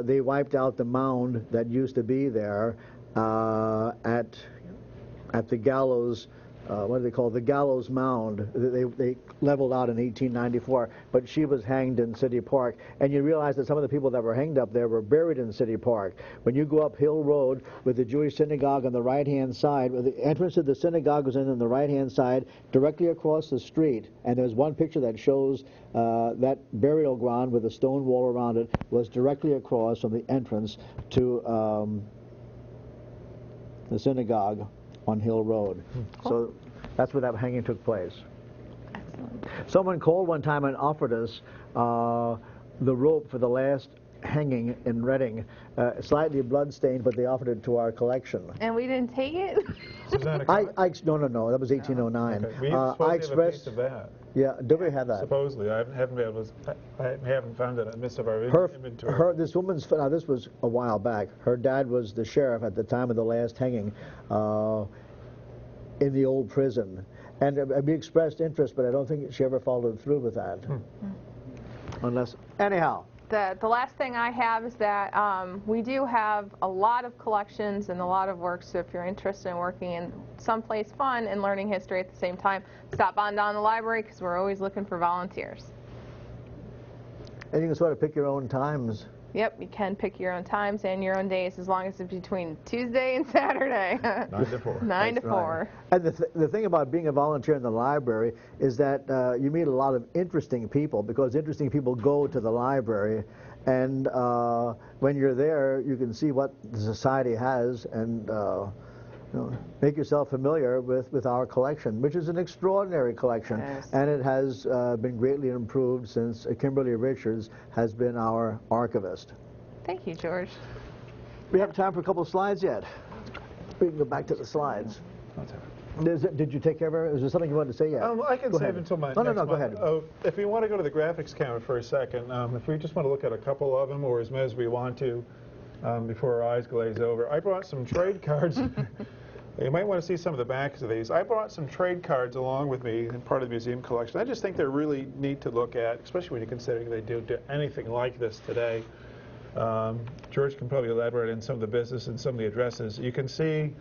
they wiped out the mound that used to be there at the gallows. What do they call it? The gallows mound. They leveled out in 1894, but she was hanged in City Park. And you realize that some of the people that were hanged up there were buried in City Park. When you go up Hill Road with the Jewish synagogue on the right-hand side, where the entrance to the synagogue was in on the right-hand side, directly across the street, and there's one picture that shows that burial ground with a stone wall around it was directly across from the entrance to the synagogue on Hill Road. Cool. So that's where that hanging took place. Excellent. Someone called one time and offered us the rope for the last hanging in Reading, slightly blood-stained, but they offered it to our collection. And we didn't take it? Susanna, No, that was 1809. okay. We supposed to have a piece of that. Yeah, do we have that? Supposedly, I haven't been able to, I haven't found it in the midst of our inventory. This woman's, now this was a while back. Her dad was the sheriff at the time of the last hanging in the old prison. And we expressed interest, but I don't think she ever followed through with that. Unless, anyhow. The last thing I have is that we do have a lot of collections and a lot of work, so if you're interested in working in someplace fun and learning history at the same time, stop on down to the library because we're always looking for volunteers. And you can sort of pick your own times. Yep, you can pick your own times and your own days as long as it's between Tuesday and Saturday. 9 to 4. 9 to 4. Right. And the thing about being a volunteer in the library is that you meet a lot of interesting people, because interesting people go to the library, and when you're there you can see what the society has and make yourself familiar with our collection, which is an extraordinary collection. Yes. And it has been greatly improved since Kimberly Richards has been our archivist. Thank you, George. We have time for a couple of slides yet. We can go back to the slides. Did you take care of it? Is there something you wanted to say yet? I can Go save ahead. until my No, next go one. ahead. If we want to go to the graphics camera for a second, if we just want to look at a couple of them, or as many as we want to, before our eyes glaze over, I brought some trade cards. You might want to see some of the backs of these. I brought some trade cards along with me in part of the museum collection. I just think they're really neat to look at, especially when you're considering they do anything like this today. George can probably elaborate on some of the business and some of the addresses. You can see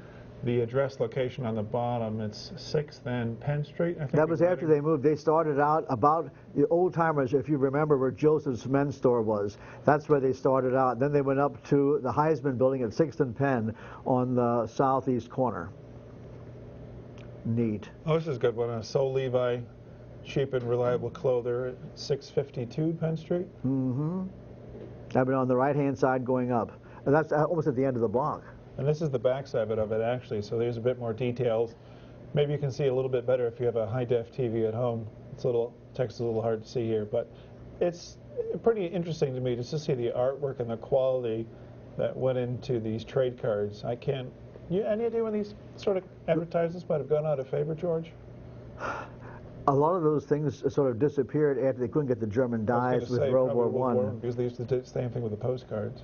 the address location on the bottom. It's 6th and Penn Street, I think. That was after they moved. They started out about the old timers, if you remember where Joseph's men's store was. That's where they started out. Then they went up to the Heisman building at 6th and Penn on the southeast corner. Neat. Oh, this is a good one. Sol Levi, cheap and reliable clother at 652 Penn Street. Mm-hmm. I've been on the right-hand side going up. And that's almost at the end of the block. And this is the backside of it, actually, so there's a bit more details. Maybe you can see a little bit better if you have a high-def TV at home. Text is a little hard to see here, but it's pretty interesting to me just to see the artwork and the quality that went into these trade cards. Any idea when these sort of advertisements might have gone out of favor, George? A lot of those things sort of disappeared after they couldn't get the German dyes with World War I. Because they used to do the same thing with the postcards.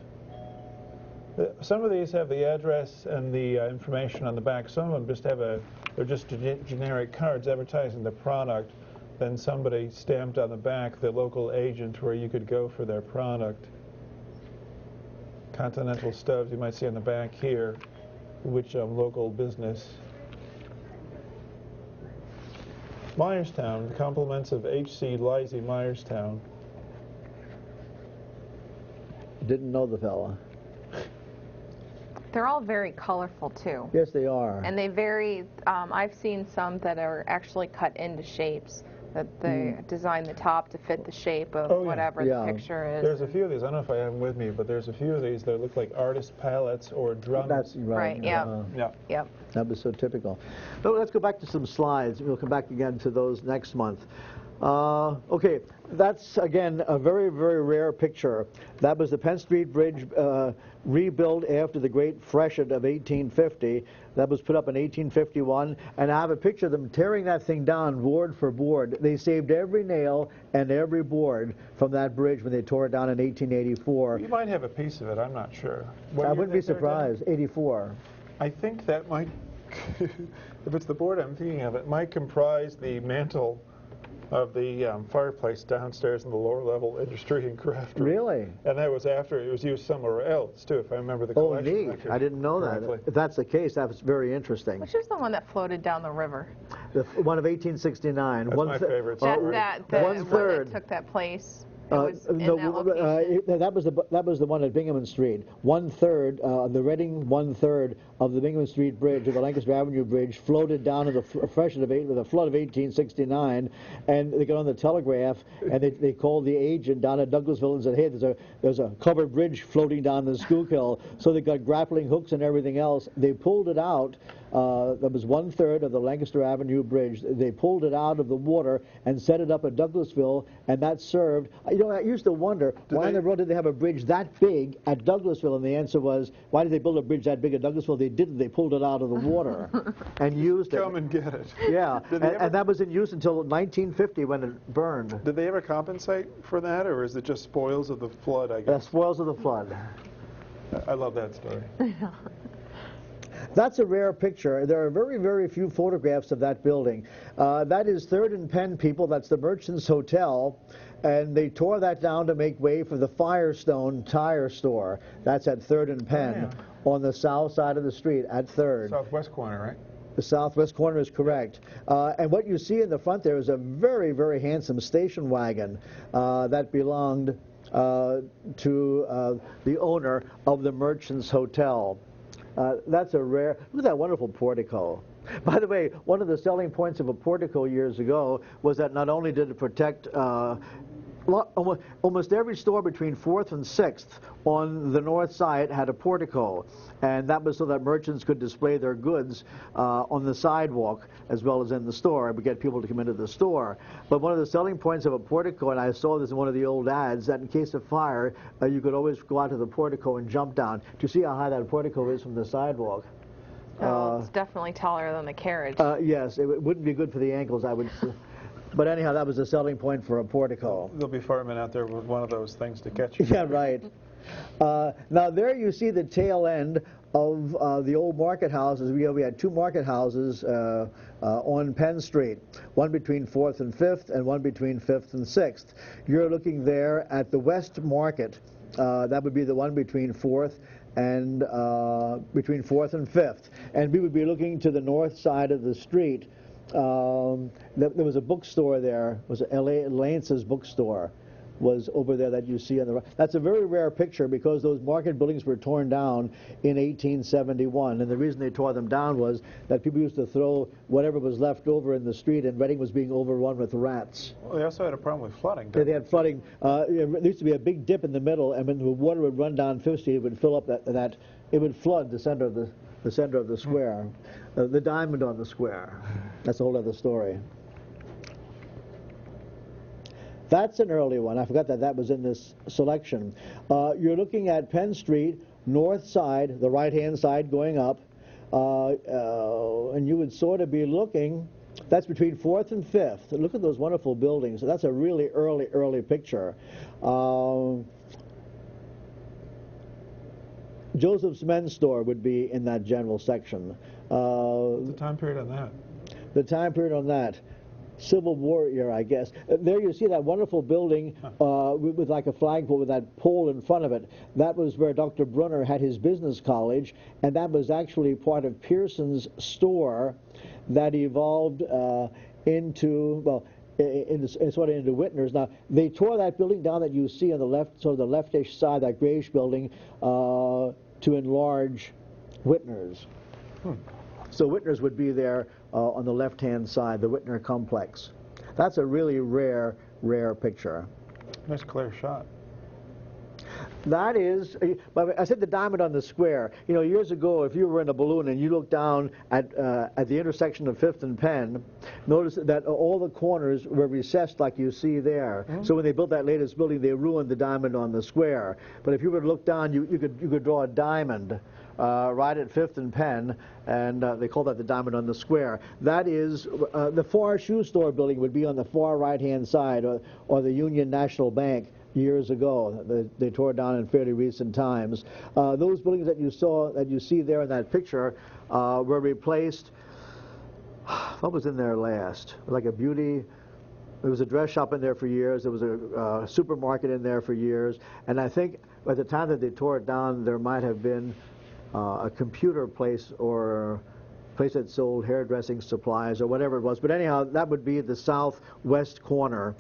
Some of these have the address and the information on the back. Some of them just have they're just generic cards advertising the product. Then somebody stamped on the back the local agent where you could go for their product. Continental Stoves, you might see on the back here, which local business. Myerstown, the compliments of H.C. Lisey Myerstown. Didn't know the fella. They're all very colorful, too. Yes, they are. And they vary. I've seen some that are actually cut into shapes, that they design the top to fit the shape of whatever the picture is. There's a few of these. I don't know if I have them with me, but there's a few of these that look like artist palettes or drums. That's right. Yeah. That was so typical. So let's go back to some slides. We'll come back again to those next month. Okay, that's again a very, very rare picture. That was the Penn Street Bridge rebuilt after the Great Freshet of 1850. That was put up in 1851, and I have a picture of them tearing that thing down board for board. They saved every nail and every board from that bridge when they tore it down in 1884. You might have a piece of it, I'm not sure. I wouldn't be surprised. 84. I think that might, if it's the board I'm thinking of, it might comprise the mantle of the fireplace downstairs in the lower level industry and craft room. Really? And that was after it was used somewhere else, too, if I remember the Oh, collection. neat. I didn't know that. If that's the case, that's very interesting. Which is the one that floated down the river? The one of 1869. That's my favorite. The one that took that place. That was the one at Binghamton Street. 1/3, the Reading 1/3 of the Binghamton Street Bridge, or the Lancaster Avenue Bridge, floated down in the freshet of with a flood of 1869, and they got on the telegraph, and they called the agent down at Douglasville and said, "Hey, there's a covered bridge floating down the Schuylkill." So they got grappling hooks and everything else. They pulled it out. That was 1/3 of the Lancaster Avenue Bridge. They pulled it out of the water and set it up at Douglasville, and that served. You know, I used to wonder why in the world did they have a bridge that big at Douglasville, and the answer was, why did they build a bridge that big at Douglasville? They didn't. They pulled it out of the water and used it. Come and get it. Yeah, and that was in use until 1950 when it burned. Did they ever compensate for that, or is it just spoils of the flood, I guess? The spoils of the flood. I love that story. That's a rare picture. There are very, very few photographs of that building. That is 3rd and Penn, people. That's the Merchants Hotel. And they tore that down to make way for the Firestone Tire Store. That's at 3rd and Penn, on the south side of the street at 3rd. Southwest corner, right? The southwest corner is correct. And what you see in the front there is a very, very handsome station wagon that belonged to the owner of the Merchants Hotel. That's a rare, look at that wonderful portico. By the way, one of the selling points of a portico years ago was that not only did it protect almost every store between 4th and 6th on the north side had a portico, and that was so that merchants could display their goods on the sidewalk as well as in the store, and would get people to come into the store. But one of the selling points of a portico, and I saw this in one of the old ads, that in case of fire, you could always go out to the portico and jump down. Do you see how high that portico is from the sidewalk? Oh, it's definitely taller than the carriage. Yes, it wouldn't be good for the ankles, I would say. But anyhow, that was a selling point for a portico. There'll be firemen out there with one of those things to catch you. Yeah, right. Now there you see the tail end of the old market houses. We had 2 market houses on Penn Street, one between 4th and 5th and one between 5th and 6th. You're looking there at the West Market. That would be the one between 4th and 5th. And we would be looking to the north side of the street. There was a bookstore there. It was Lance's bookstore was over there that you see on the right. That's a very rare picture because those market buildings were torn down in 1871, and the reason they tore them down was that people used to throw whatever was left over in the street, and Reading was being overrun with rats. Well, they also had a problem with flooding. They had flooding. There used to be a big dip in the middle, and when the water would run down 5th Street, it would fill up it would flood the center of the square, the diamond on the square. That's a whole other story. That's an early one. I forgot that was in this selection. You're looking at Penn Street, north side, the right-hand side going up, and you would sort of be looking, that's between 4th and 5th. Look at those wonderful buildings. That's a really early picture. Joseph's Men's Store would be in that general section. The time period on that? The time period on that. Civil War era, I guess. There you see that wonderful building with like a flagpole with that pole in front of it. That was where Dr. Brunner had his business college, and that was actually part of Pearson's store that evolved into, well, sort of into Whitner's. Now, they tore that building down that you see on the left, sort of the leftish side, that grayish building, to enlarge Whitner's. So Whitner's would be there on the left-hand side, the Whitner complex. That's a really rare picture. Nice clear shot. That is, but I said the diamond on the square. You know, years ago, if you were in a balloon and you looked down at the intersection of 5th and Penn, notice that all the corners were recessed like you see there. So when they built that latest building, they ruined the diamond on the square. But if you were to look down, you could draw a diamond right at 5th and Penn, and they call that the diamond on the square. That is, the Far Shoe Store building would be on the far right-hand side, or the Union National Bank. Years ago, they tore it down in fairly recent times. Those buildings that you see there in that picture were replaced. What was in there last? Like a beauty. There was a dress shop in there for years. There was a supermarket in there for years. And I think at the time that they tore it down, there might have been a computer place or a place that sold hairdressing supplies or whatever it was. But anyhow, that would be the southwest corner.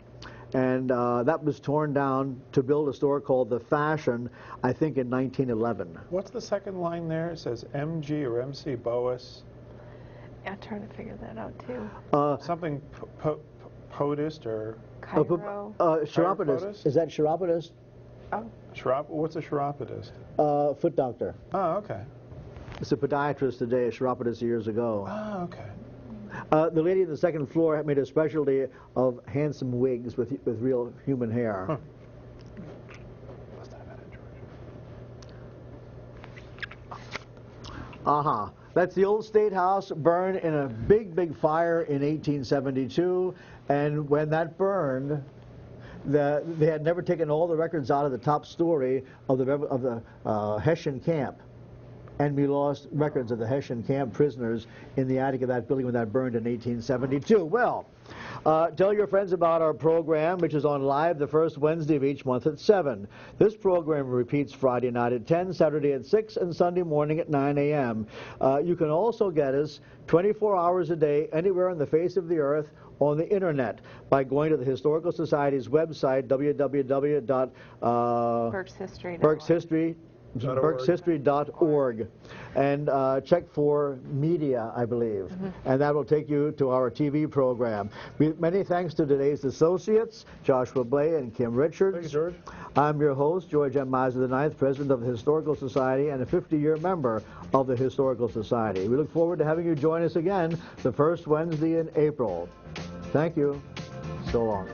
And that was torn down to build a store called The Fashion, I think in 1911. What's the second line there? It says MG or MC Boas. Yeah, I'm trying to figure that out too. Something POTUS or... Cairo. Chiropodist. Is that chiropodist? Oh. What's a chiropodist? Foot doctor. Oh, okay. It's a podiatrist today, a chiropodist years ago. Oh, okay. The lady on the second floor had made a specialty of handsome wigs with real human hair. Huh. That's the old State House, burned in a big fire in 1872. And when that burned, they had never taken all the records out of the top story of the Hessian camp. And we lost records of the Hessian camp prisoners in the attic of that building when that burned in 1872. Well, tell your friends about our program, which is on live the first Wednesday of each month at 7. This program repeats Friday night at 10, Saturday at 6, and Sunday morning at 9 a.m. You can also get us 24 hours a day anywhere on the face of the earth on the internet by going to the Historical Society's website, www.berkshistory.org, and check for media, I believe, and that will take you to our TV program. Many thanks to today's associates, Joshua Blay and Kim Richards. Thank you, George. I'm your host, George M. Miser IX, President of the Historical Society and a 50-year member of the Historical Society. We look forward to having you join us again the first Wednesday in April. Thank you. So long.